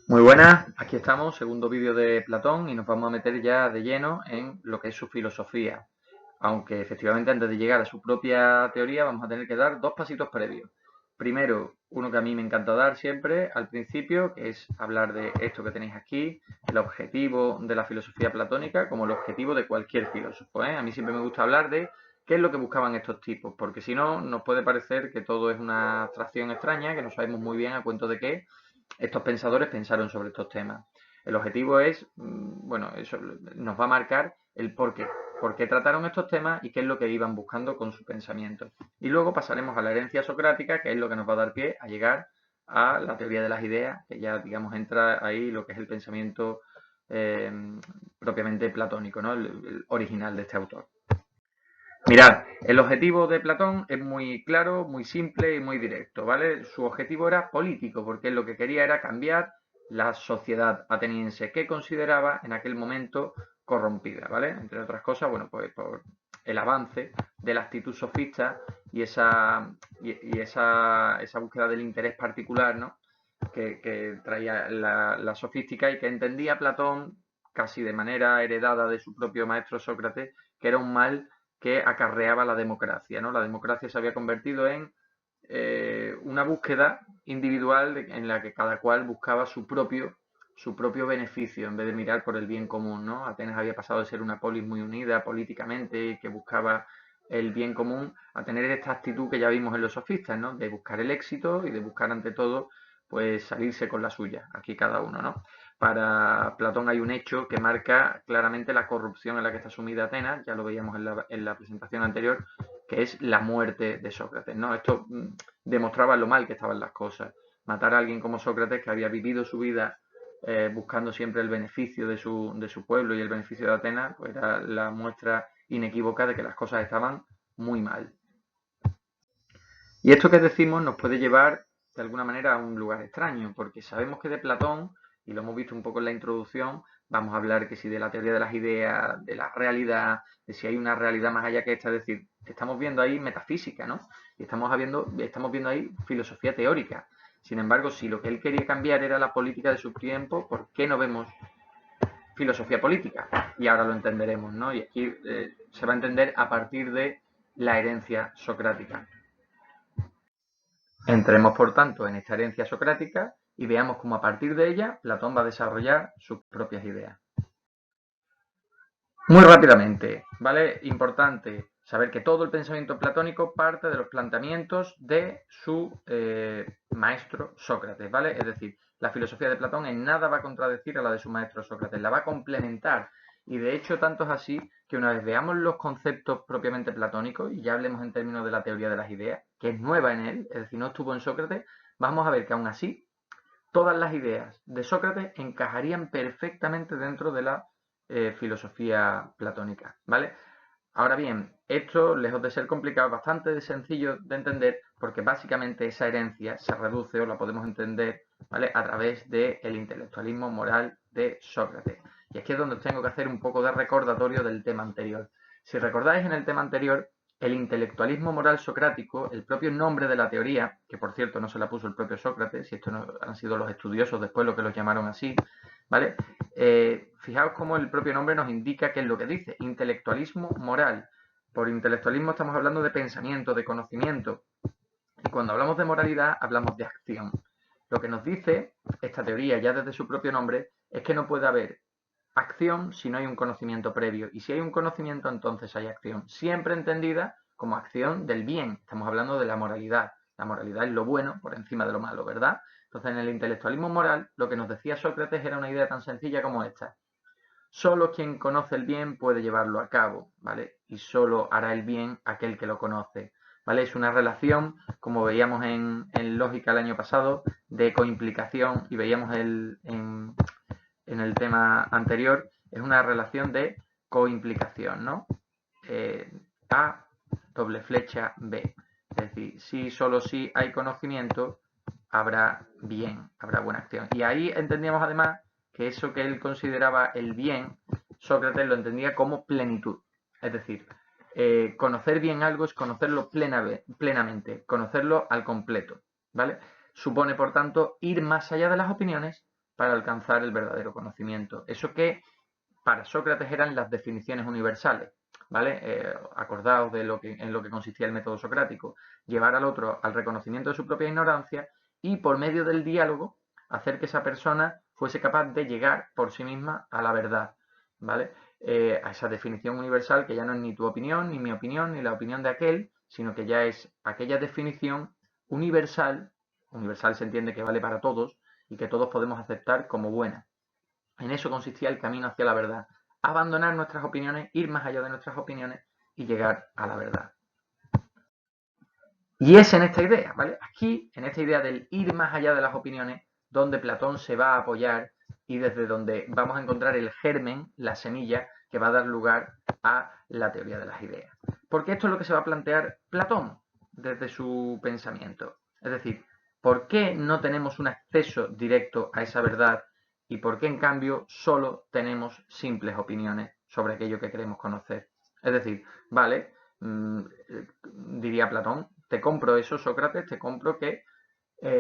Muy buenas, aquí estamos, segundo vídeo de Platón y nos vamos a meter ya de lleno en lo que es su filosofía. Aunque efectivamente antes de llegar a su propia teoría vamos a tener que dar dos pasitos previos. Primero, uno que a mí me encanta dar siempre al principio, que es hablar de esto que tenéis aquí, el objetivo de la filosofía platónica como el objetivo de cualquier filósofo, ¿eh? A mí siempre me gusta hablar de qué es lo que buscaban estos tipos, porque si no, nos puede parecer que todo es una abstracción extraña, que no sabemos muy bien a cuento de qué estos pensadores pensaron sobre estos temas. El objetivo es, bueno, eso nos va a marcar el por qué trataron estos temas y qué es lo que iban buscando con su pensamiento. Y luego pasaremos a la herencia socrática, que es lo que nos va a dar pie a llegar a la teoría de las ideas, que ya, digamos, entra ahí lo que es el pensamiento eh, propiamente platónico, ¿no? El original de este autor. Mirad, el objetivo de Platón es muy claro, muy simple y muy directo, ¿vale? Su objetivo era político, porque lo que quería era cambiar la sociedad ateniense que consideraba en aquel momento corrompida, ¿vale? Entre otras cosas, bueno, pues por el avance de la actitud sofista y esa búsqueda del interés particular, ¿no? Que traía la sofística y que entendía Platón casi de manera heredada de su propio maestro Sócrates, que era un mal que acarreaba la democracia, ¿no? La democracia se había convertido en una búsqueda individual en la que cada cual buscaba su propio beneficio en vez de mirar por el bien común, ¿no? Atenas había pasado de ser una polis muy unida políticamente que buscaba el bien común a tener esta actitud que ya vimos en los sofistas, ¿no? De buscar el éxito y de buscar ante todo pues salirse con la suya, aquí cada uno, ¿no? Para Platón hay un hecho que marca claramente la corrupción en la que está sumida Atenas, ya lo veíamos en la presentación anterior, que es la muerte de Sócrates, ¿no? Esto demostraba lo mal que estaban las cosas. Matar a alguien como Sócrates, que había vivido su vida buscando siempre el beneficio de su pueblo y el beneficio de Atenas, pues era la muestra inequívoca de que las cosas estaban muy mal. Y esto que decimos nos puede llevar de alguna manera a un lugar extraño, porque sabemos que de Platón, y lo hemos visto un poco en la introducción, vamos a hablar que si de la teoría de las ideas, de la realidad, de si hay una realidad más allá que esta, es decir, estamos viendo ahí metafísica, ¿no? Y estamos viendo ahí filosofía teórica. Sin embargo, si lo que él quería cambiar era la política de su tiempo, ¿por qué no vemos filosofía política? Y ahora lo entenderemos, ¿no? Y aquí se va a entender a partir de la herencia socrática. Entremos, por tanto, en esta herencia socrática y veamos cómo a partir de ella Platón va a desarrollar sus propias ideas. Muy rápidamente, ¿vale? Importante saber que todo el pensamiento platónico parte de los planteamientos de su maestro Sócrates, ¿vale? Es decir, la filosofía de Platón en nada va a contradecir a la de su maestro Sócrates, la va a complementar. Y de hecho, tanto es así que una vez veamos los conceptos propiamente platónicos, y ya hablemos en términos de la teoría de las ideas, que es nueva en él, es decir, no estuvo en Sócrates, vamos a ver que aún así todas las ideas de Sócrates encajarían perfectamente dentro de la filosofía platónica, ¿vale? Ahora bien, esto, lejos de ser complicado, es bastante sencillo de entender porque básicamente esa herencia se reduce o la podemos entender, ¿vale? A través del intelectualismo moral de Sócrates. Y aquí es donde os tengo que hacer un poco de recordatorio del tema anterior. Si recordáis en el tema anterior, el intelectualismo moral socrático, el propio nombre de la teoría, que por cierto no se la puso el propio Sócrates, y esto no, han sido los estudiosos después los que los llamaron así, ¿vale? Fijaos cómo el propio nombre nos indica qué es lo que dice, intelectualismo moral. Por intelectualismo estamos hablando de pensamiento, de conocimiento. Y cuando hablamos de moralidad, hablamos de acción. Lo que nos dice esta teoría, ya desde su propio nombre, es que no puede haber acción si no hay un conocimiento previo. Y si hay un conocimiento, entonces hay acción. Siempre entendida como acción del bien. Estamos hablando de la moralidad. La moralidad es lo bueno por encima de lo malo, ¿verdad? Entonces, en el intelectualismo moral, lo que nos decía Sócrates era una idea tan sencilla como esta. Solo quien conoce el bien puede llevarlo a cabo, ¿vale? Y solo hará el bien aquel que lo conoce, ¿vale? Es una relación, como veíamos en lógica el año pasado, de coimplicación y veíamos en el tema anterior, es una relación de coimplicación, ¿no? A doble flecha B. Es decir, si solo si hay conocimiento, habrá bien, habrá buena acción. Y ahí entendíamos además que eso que él consideraba el bien, Sócrates lo entendía como plenitud. Es decir, conocer bien algo es conocerlo plenamente, conocerlo al completo, ¿vale? Supone, por tanto, ir más allá de las opiniones para alcanzar el verdadero conocimiento. Eso que para Sócrates eran las definiciones universales, ¿vale? Acordaos de en lo que consistía el método socrático, llevar al otro al reconocimiento de su propia ignorancia y por medio del diálogo hacer que esa persona fuese capaz de llegar por sí misma a la verdad, ¿vale? A esa definición universal que ya no es ni tu opinión, ni mi opinión, ni la opinión de aquel, sino que ya es aquella definición universal, universal se entiende que vale para todos y que todos podemos aceptar como buena. En eso consistía el camino hacia la verdad. Abandonar nuestras opiniones, ir más allá de nuestras opiniones y llegar a la verdad. Y es en esta idea, ¿vale? Aquí, en esta idea del ir más allá de las opiniones, donde Platón se va a apoyar y desde donde vamos a encontrar el germen, la semilla, que va a dar lugar a la teoría de las ideas. Porque esto es lo que se va a plantear Platón desde su pensamiento. Es decir, ¿por qué no tenemos un acceso directo a esa verdad y por qué en cambio solo tenemos simples opiniones sobre aquello que queremos conocer? Es decir, vale, diría Platón, te compro eso, Sócrates, te compro que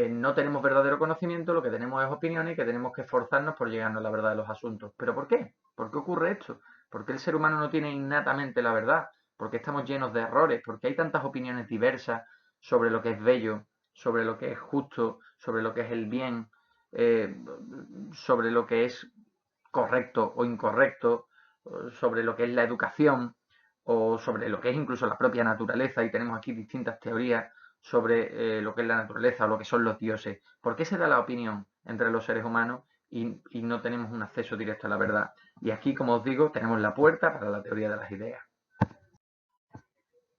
no tenemos verdadero conocimiento, lo que tenemos es opiniones y que tenemos que esforzarnos por llegar a la verdad de los asuntos. ¿Pero por qué? ¿Por qué ocurre esto? ¿Por qué el ser humano no tiene innatamente la verdad? ¿Por qué estamos llenos de errores? ¿Por qué hay tantas opiniones diversas sobre lo que es bello, sobre lo que es justo, sobre lo que es el bien, sobre lo que es correcto o incorrecto, sobre lo que es la educación o sobre lo que es incluso la propia naturaleza? Y tenemos aquí distintas teorías sobre lo que es la naturaleza o lo que son los dioses. ¿Por qué se da la opinión entre los seres humanos y no tenemos un acceso directo a la verdad? Y aquí, como os digo, tenemos la puerta para la teoría de las ideas.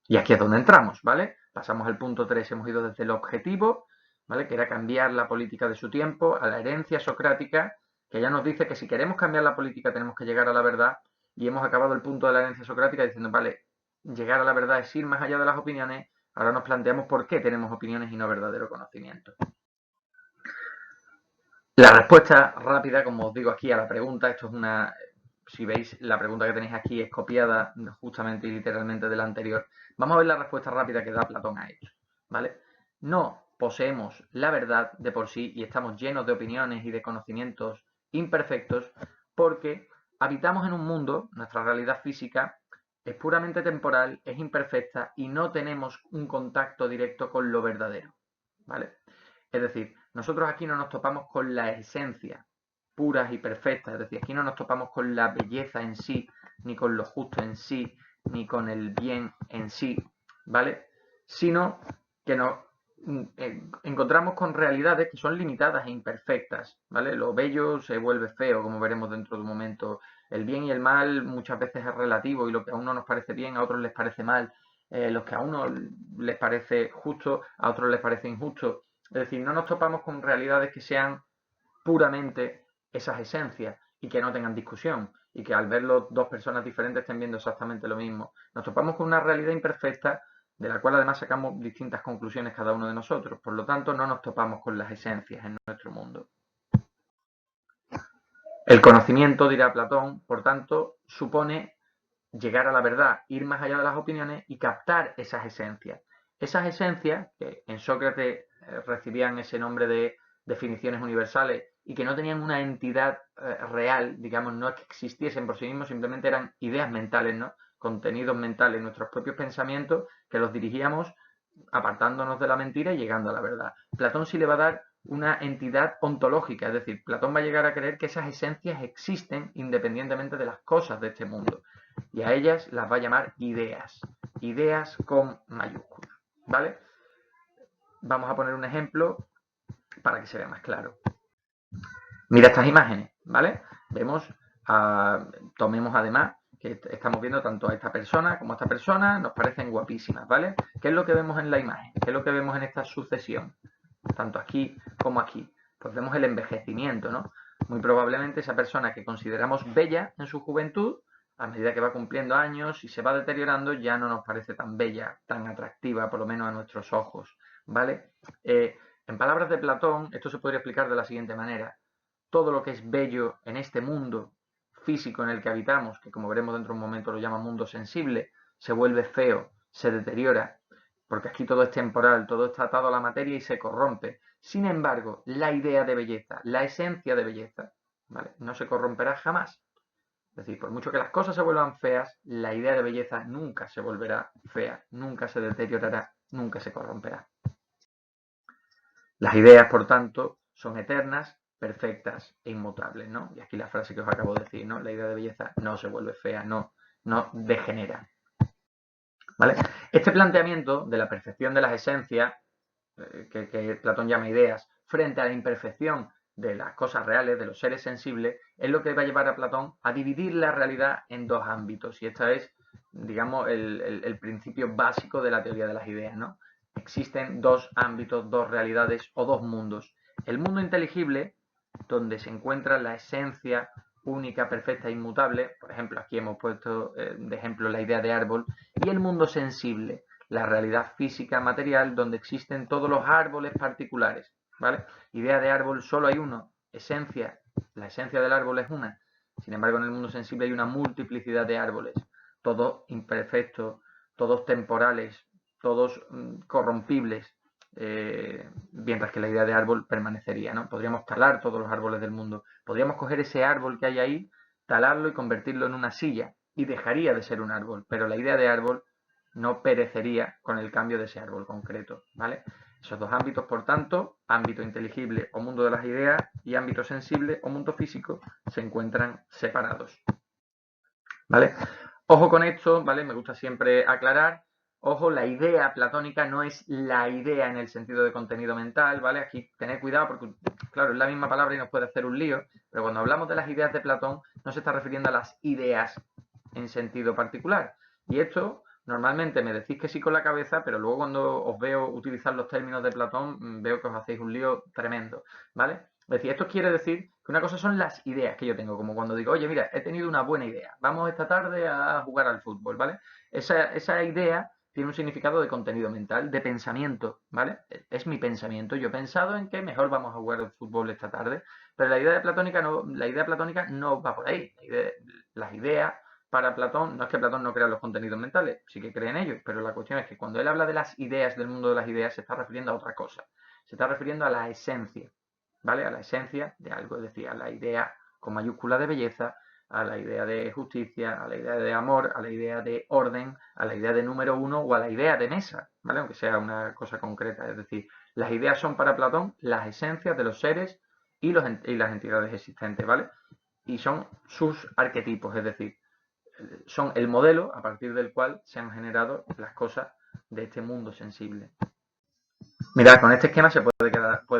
Y aquí es donde entramos, ¿vale? Pasamos al punto 3, hemos ido desde el objetivo, ¿vale? Que era cambiar la política de su tiempo, a la herencia socrática, que ya nos dice que si queremos cambiar la política tenemos que llegar a la verdad, y hemos acabado el punto de la herencia socrática diciendo, vale, llegar a la verdad es ir más allá de las opiniones, ahora nos planteamos por qué tenemos opiniones y no verdadero conocimiento. La respuesta rápida, como os digo aquí a la pregunta, esto es una, si veis la pregunta que tenéis aquí es copiada justamente y literalmente de la anterior. Vamos a ver la respuesta rápida que da Platón a esto, ¿vale? No poseemos la verdad de por sí y estamos llenos de opiniones y de conocimientos imperfectos porque habitamos en un mundo, nuestra realidad física es puramente temporal, es imperfecta y no tenemos un contacto directo con lo verdadero, ¿vale? Es decir, nosotros aquí no nos topamos con la esencia puras y perfectas, es decir, aquí no nos topamos con la belleza en sí, ni con lo justo en sí, ni con el bien en sí, ¿vale? Sino que nos encontramos con realidades que son limitadas e imperfectas, ¿vale? Lo bello se vuelve feo, como veremos dentro de un momento. El bien y el mal muchas veces es relativo y lo que a uno nos parece bien, a otros les parece mal. Lo que a uno les parece justo, a otros les parece injusto. Es decir, no nos topamos con realidades que sean puramente esas esencias y que no tengan discusión y que al verlo dos personas diferentes estén viendo exactamente lo mismo. Nos topamos con una realidad imperfecta de la cual además sacamos distintas conclusiones cada uno de nosotros. Por lo tanto, no nos topamos con las esencias en nuestro mundo. El conocimiento, dirá Platón, por tanto, supone llegar a la verdad, ir más allá de las opiniones y captar esas esencias. Esas esencias, que en Sócrates recibían ese nombre de definiciones universales y que no tenían una entidad real, digamos, no es que existiesen por sí mismos, simplemente eran ideas mentales, ¿no? Contenidos mentales, nuestros propios pensamientos, que los dirigíamos apartándonos de la mentira y llegando a la verdad. Platón sí le va a dar una entidad ontológica, es decir, Platón va a llegar a creer que esas esencias existen independientemente de las cosas de este mundo. Y a ellas las va a llamar ideas. Ideas con mayúsculas, ¿vale? Vamos a poner un ejemplo para que se vea más claro. Mira estas imágenes, ¿vale? Vemos, tomemos además que estamos viendo tanto a esta persona como a esta persona, nos parecen guapísimas, ¿vale? ¿Qué es lo que vemos en la imagen? ¿Qué es lo que vemos en esta sucesión? Tanto aquí como aquí. Pues vemos el envejecimiento, ¿no? Muy probablemente esa persona que consideramos bella en su juventud, a medida que va cumpliendo años y se va deteriorando, ya no nos parece tan bella, tan atractiva, por lo menos a nuestros ojos, ¿vale? En palabras de Platón, esto se podría explicar de la siguiente manera. Todo lo que es bello en este mundo físico en el que habitamos, que como veremos dentro de un momento lo llama mundo sensible, se vuelve feo, se deteriora, porque aquí todo es temporal, todo está atado a la materia y se corrompe. Sin embargo, la idea de belleza, la esencia de belleza, ¿vale?, no se corromperá jamás. Es decir, por mucho que las cosas se vuelvan feas, la idea de belleza nunca se volverá fea, nunca se deteriorará, nunca se corromperá. Las ideas, por tanto, son eternas, perfectas e inmutables, ¿no? Y aquí la frase que os acabo de decir, ¿no? La idea de belleza no se vuelve fea, no degenera. ¿Vale? Este planteamiento de la perfección de las esencias, que Platón llama ideas, frente a la imperfección de las cosas reales, de los seres sensibles, es lo que va a llevar a Platón a dividir la realidad en dos ámbitos. Y este es, digamos, el principio básico de la teoría de las ideas, ¿no? Existen dos ámbitos, dos realidades o dos mundos. El mundo inteligible, donde se encuentra la esencia única, perfecta e inmutable, por ejemplo, aquí hemos puesto de ejemplo la idea de árbol, y el mundo sensible, la realidad física material, donde existen todos los árboles particulares, ¿vale? Idea de árbol solo hay uno, esencia, la esencia del árbol es una. Sin embargo, en el mundo sensible hay una multiplicidad de árboles, todos imperfectos, todos temporales, todos corrompibles, mientras que la idea de árbol permanecería, ¿no? Podríamos talar todos los árboles del mundo, podríamos coger ese árbol que hay ahí, talarlo y convertirlo en una silla, y dejaría de ser un árbol, pero la idea de árbol no perecería con el cambio de ese árbol concreto, ¿vale? Esos dos ámbitos, por tanto, ámbito inteligible o mundo de las ideas y ámbito sensible o mundo físico, se encuentran separados, ¿vale? Ojo con esto, ¿vale? Me gusta siempre aclarar. Ojo, la idea platónica no es la idea en el sentido de contenido mental, ¿vale? Aquí tened cuidado porque, claro, es la misma palabra y nos puede hacer un lío, pero cuando hablamos de las ideas de Platón no se está refiriendo a las ideas en sentido particular. Y esto, normalmente me decís que sí con la cabeza, pero luego cuando os veo utilizar los términos de Platón, veo que os hacéis un lío tremendo, ¿vale? Es decir, esto quiere decir que una cosa son las ideas que yo tengo, como cuando digo, oye, mira, he tenido una buena idea, vamos esta tarde a jugar al fútbol, ¿vale? Esa idea tiene un significado de contenido mental, de pensamiento, ¿vale? Es mi pensamiento, yo he pensado en que mejor vamos a jugar al fútbol esta tarde, pero la idea platónica no va por ahí. Las ideas para Platón, no es que Platón no crea los contenidos mentales, sí que cree en ellos, pero la cuestión es que cuando él habla de las ideas, del mundo de las ideas, se está refiriendo a otra cosa, se está refiriendo a la esencia, ¿vale? A la esencia de algo, es decir, a la idea con mayúscula de belleza, a la idea de justicia, a la idea de amor, a la idea de orden, a la idea de número uno o a la idea de mesa, ¿vale? Aunque sea una cosa concreta, es decir, las ideas son para Platón las esencias de los seres y las entidades existentes, ¿vale? Y son sus arquetipos, es decir, son el modelo a partir del cual se han generado las cosas de este mundo sensible. Mirad, con este esquema se puede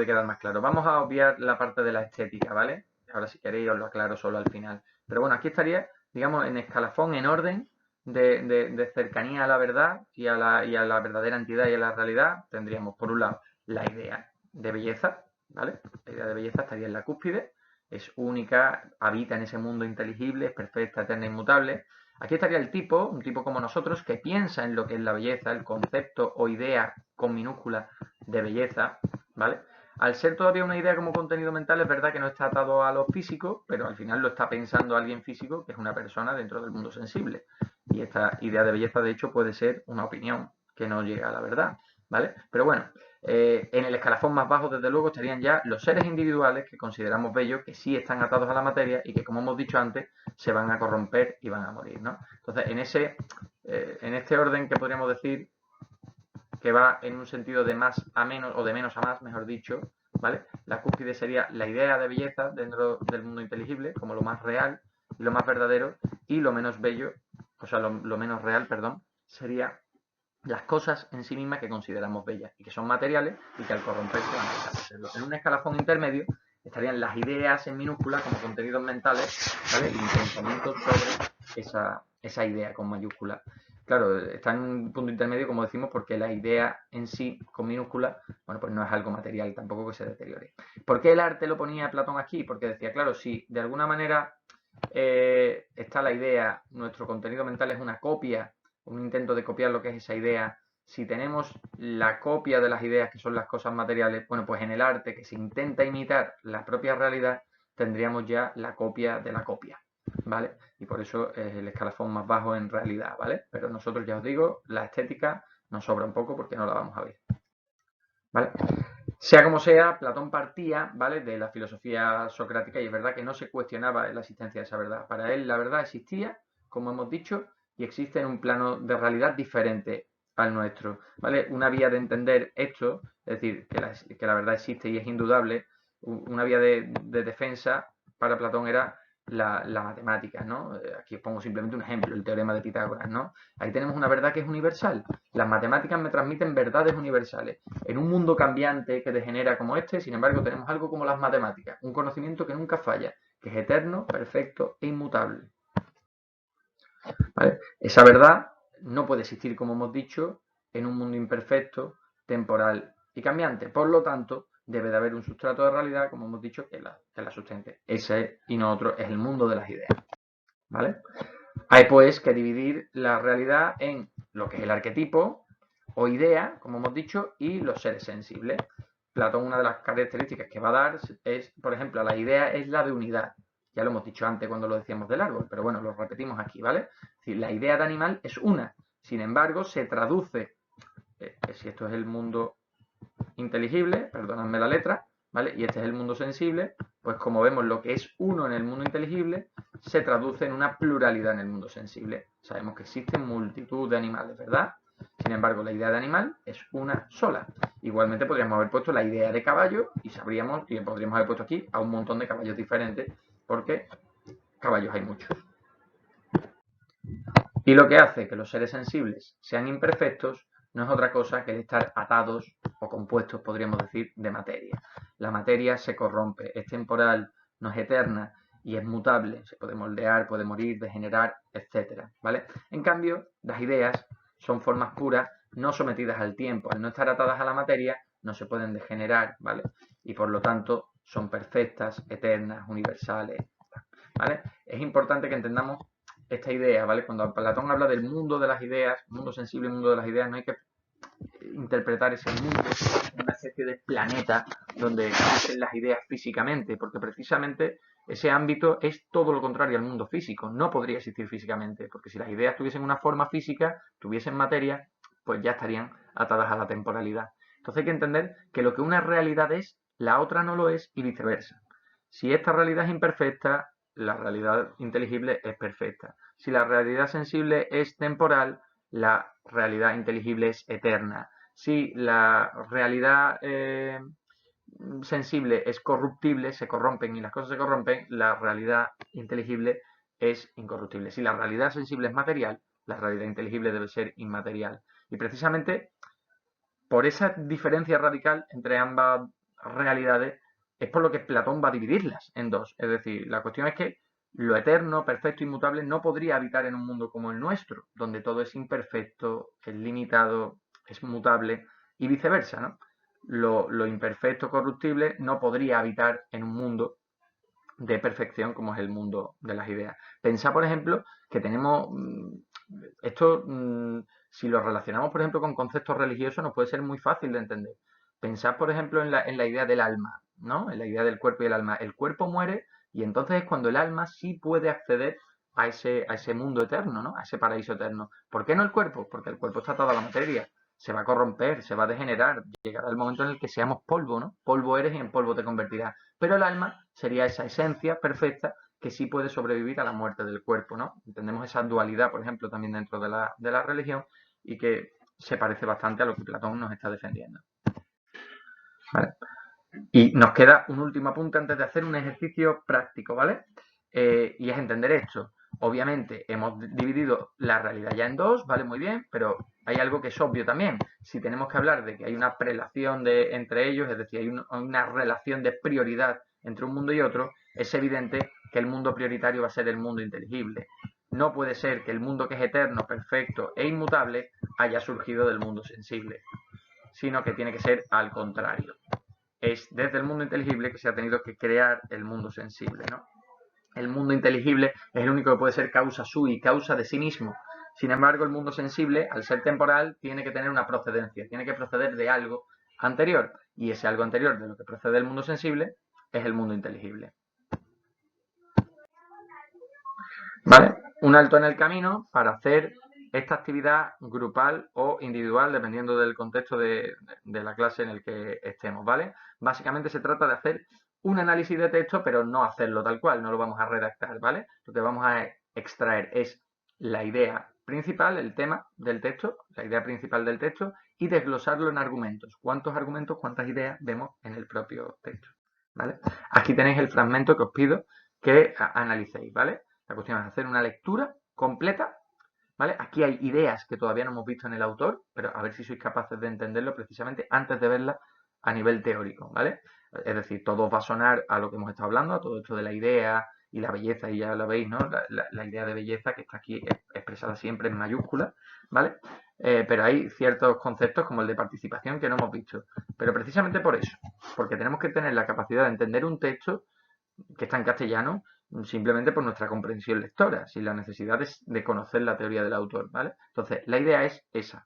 quedar más claro. Vamos a obviar la parte de la estética, ¿vale? Ahora si queréis os lo aclaro solo al final. Pero bueno, aquí estaría, digamos, en escalafón, en orden de cercanía a la verdad y a la verdadera entidad y a la realidad. Tendríamos, por un lado, la idea de belleza, ¿vale? La idea de belleza estaría en la cúspide, es única, habita en ese mundo inteligible, es perfecta, eterna, inmutable. Aquí estaría el tipo, un tipo como nosotros, que piensa en lo que es la belleza, el concepto o idea con minúscula de belleza, ¿vale? Al ser todavía una idea como contenido mental, es verdad que no está atado a lo físico, pero al final lo está pensando alguien físico, que es una persona dentro del mundo sensible. Y esta idea de belleza, de hecho, puede ser una opinión que no llega a la verdad, ¿vale? Pero bueno, en el escalafón más bajo, desde luego, estarían ya los seres individuales que consideramos bellos, que sí están atados a la materia y que, como hemos dicho antes, se van a corromper y van a morir, ¿no? Entonces, en este orden que podríamos decir que va en un sentido de más a menos, o de menos a más, mejor dicho, ¿vale? La cúspide sería la idea de belleza dentro del mundo inteligible, como lo más real y lo más verdadero, y lo menos bello, o sea, lo menos real, perdón, sería las cosas en sí mismas que consideramos bellas y que son materiales y que al corromperse van a dejar de serlo. En un escalafón intermedio estarían las ideas en minúsculas como contenidos mentales, ¿vale? Y pensamientos sobre esa idea con mayúscula. Claro, está en un punto intermedio, como decimos, porque la idea en sí, con minúscula, bueno, pues no es algo material, tampoco que se deteriore. ¿Por qué el arte lo ponía Platón aquí? Porque decía, claro, si de alguna manera está la idea, nuestro contenido mental es una copia, un intento de copiar lo que es esa idea. Si tenemos la copia de las ideas, que son las cosas materiales, bueno, pues en el arte, que se intenta imitar la propia realidad, tendríamos ya la copia de la copia, ¿vale? Y por eso es el escalafón más bajo en realidad, ¿vale? Pero nosotros, ya os digo, la estética nos sobra un poco porque no la vamos a ver, ¿vale? Sea como sea, Platón partía, ¿vale?, de la filosofía socrática y es verdad que no se cuestionaba la existencia de esa verdad. Para él la verdad existía, como hemos dicho, y existe en un plano de realidad diferente al nuestro, ¿vale? Una vía de entender esto, es decir, que la verdad existe y es indudable, una vía de defensa para Platón era la matemática, ¿no? Aquí os pongo simplemente un ejemplo, el teorema de Pitágoras, ¿no? Ahí tenemos una verdad que es universal. Las matemáticas me transmiten verdades universales. En un mundo cambiante que degenera como este, sin embargo, tenemos algo como las matemáticas, un conocimiento que nunca falla, que es eterno, perfecto e inmutable. ¿Vale? Esa verdad no puede existir, como hemos dicho, en un mundo imperfecto, temporal y cambiante. Por lo tanto, debe de haber un sustrato de realidad, como hemos dicho, que la sustente. Ese y no otro es el mundo de las ideas. ¿Vale? Hay pues que dividir la realidad en lo que es el arquetipo o idea, como hemos dicho, y los seres sensibles. Platón, una de las características que va a dar es, por ejemplo, la idea es la de unidad. Ya lo hemos dicho antes cuando lo decíamos del árbol, pero bueno, lo repetimos aquí, ¿vale? Es decir, la idea de animal es una, sin embargo, se traduce, si esto es el mundo inteligible, perdonadme la letra, ¿vale? Y este es el mundo sensible, pues como vemos lo que es uno en el mundo inteligible se traduce en una pluralidad en el mundo sensible. Sabemos que existen multitud de animales, ¿verdad? Sin embargo, la idea de animal es una sola. Igualmente podríamos haber puesto la idea de caballo y sabríamos, y podríamos haber puesto aquí a un montón de caballos diferentes, porque caballos hay muchos. Y lo que hace que los seres sensibles sean imperfectos no es otra cosa que el estar atados o compuestos, podríamos decir, de materia. La materia se corrompe, es temporal, no es eterna y es mutable, se puede moldear, puede morir, degenerar, etc. ¿Vale? En cambio, las ideas son formas puras, no sometidas al tiempo. Al no estar atadas a la materia, no se pueden degenerar, ¿vale? Y por lo tanto, son perfectas, eternas, universales, ¿vale? Es importante que entendamos esta idea, ¿vale? Cuando Platón habla del mundo de las ideas, mundo sensible, mundo de las ideas, no hay que interpretar ese mundo como una especie de planeta donde existen las ideas físicamente, porque precisamente ese ámbito es todo lo contrario al mundo físico, no podría existir físicamente, porque si las ideas tuviesen una forma física, tuviesen materia, pues ya estarían atadas a la temporalidad. Entonces hay que entender que lo que una realidad es, la otra no lo es y viceversa. Si esta realidad es imperfecta, la realidad inteligible es perfecta. Si la realidad sensible es temporal, la realidad inteligible es eterna. Si la realidad sensible es corruptible, se corrompen y las cosas se corrompen, la realidad inteligible es incorruptible. Si la realidad sensible es material, la realidad inteligible debe ser inmaterial. Y precisamente por esa diferencia radical entre ambas realidades es por lo que Platón va a dividirlas en dos. Es decir, la cuestión es que lo eterno, perfecto, inmutable no podría habitar en un mundo como el nuestro, donde todo es imperfecto, es limitado, es mutable y viceversa, ¿no? Lo imperfecto, corruptible, no podría habitar en un mundo de perfección como es el mundo de las ideas. Pensad, por ejemplo, que tenemos esto, si lo relacionamos, por ejemplo, con conceptos religiosos, nos puede ser muy fácil de entender. Pensad, por ejemplo, en la idea del alma, ¿no? En la idea del cuerpo y el alma. El cuerpo muere y entonces es cuando el alma sí puede acceder a ese mundo eterno, ¿no? A ese paraíso eterno. ¿Por qué no el cuerpo? Porque el cuerpo está atado a la materia. Se va a corromper, se va a degenerar. Llegará el momento en el que seamos polvo, ¿no? Polvo eres y en polvo te convertirás. Pero el alma sería esa esencia perfecta que sí puede sobrevivir a la muerte del cuerpo, ¿no? Entendemos esa dualidad, por ejemplo, también dentro de la religión y que se parece bastante a lo que Platón nos está defendiendo. ¿Vale? Y nos queda un último apunte antes de hacer un ejercicio práctico, ¿vale? Y es entender esto. Obviamente hemos dividido la realidad ya en dos, ¿vale? Muy bien, pero hay algo que es obvio también. Si tenemos que hablar de que hay una prelación entre ellos, es decir, hay una relación de prioridad entre un mundo y otro, es evidente que el mundo prioritario va a ser el mundo inteligible. No puede ser que el mundo que es eterno, perfecto e inmutable haya surgido del mundo sensible, sino que tiene que ser al contrario. Es desde el mundo inteligible que se ha tenido que crear el mundo sensible, ¿no? El mundo inteligible es el único que puede ser causa sui, causa de sí mismo. Sin embargo, el mundo sensible, al ser temporal, tiene que tener una procedencia, tiene que proceder de algo anterior. Y ese algo anterior de lo que procede el mundo sensible es el mundo inteligible. ¿Vale? Un alto en el camino para hacer esta actividad grupal o individual, dependiendo del contexto de la clase en el que estemos, ¿vale? Básicamente se trata de hacer un análisis de texto, pero no hacerlo tal cual, no lo vamos a redactar, ¿vale? Lo que vamos a extraer es la idea principal, el tema del texto, la idea principal del texto, y desglosarlo en argumentos. ¿Cuántos argumentos, cuántas ideas vemos en el propio texto? ¿Vale? Aquí tenéis el fragmento que os pido que analicéis, ¿vale? La cuestión es hacer una lectura completa, ¿vale? Aquí hay ideas que todavía no hemos visto en el autor, pero a ver si sois capaces de entenderlo precisamente antes de verlas a nivel teórico, ¿vale? Es decir, todo va a sonar a lo que hemos estado hablando, a todo esto de la idea y la belleza, y ya lo veis, ¿no? La idea de belleza que está aquí expresada siempre en mayúsculas, ¿vale? Pero hay ciertos conceptos como el de participación que no hemos visto. Pero precisamente por eso, porque tenemos que tener la capacidad de entender un texto que está en castellano simplemente por nuestra comprensión lectora, sin la necesidad de conocer la teoría del autor, ¿vale? Entonces, la idea es esa,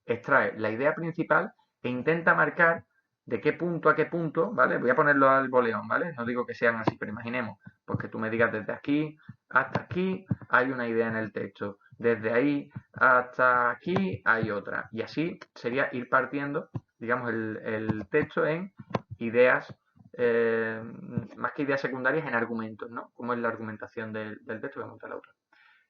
extrae la idea principal e intenta marcar de qué punto a qué punto, ¿vale? Voy a ponerlo al boleón, ¿vale? No digo que sean así, pero imaginemos, pues que tú me digas desde aquí hasta aquí hay una idea en el texto, desde ahí hasta aquí hay otra, y así sería ir partiendo, digamos, el texto en ideas, más que ideas secundarias, en argumentos, ¿no? Como es la argumentación del texto que monta el autor.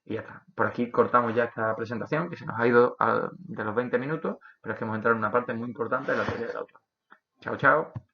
Y ya está. Por aquí cortamos ya esta presentación, que se nos ha ido de los 20 minutos, pero es que hemos entrado en una parte muy importante de la teoría del autor. Chao, chao.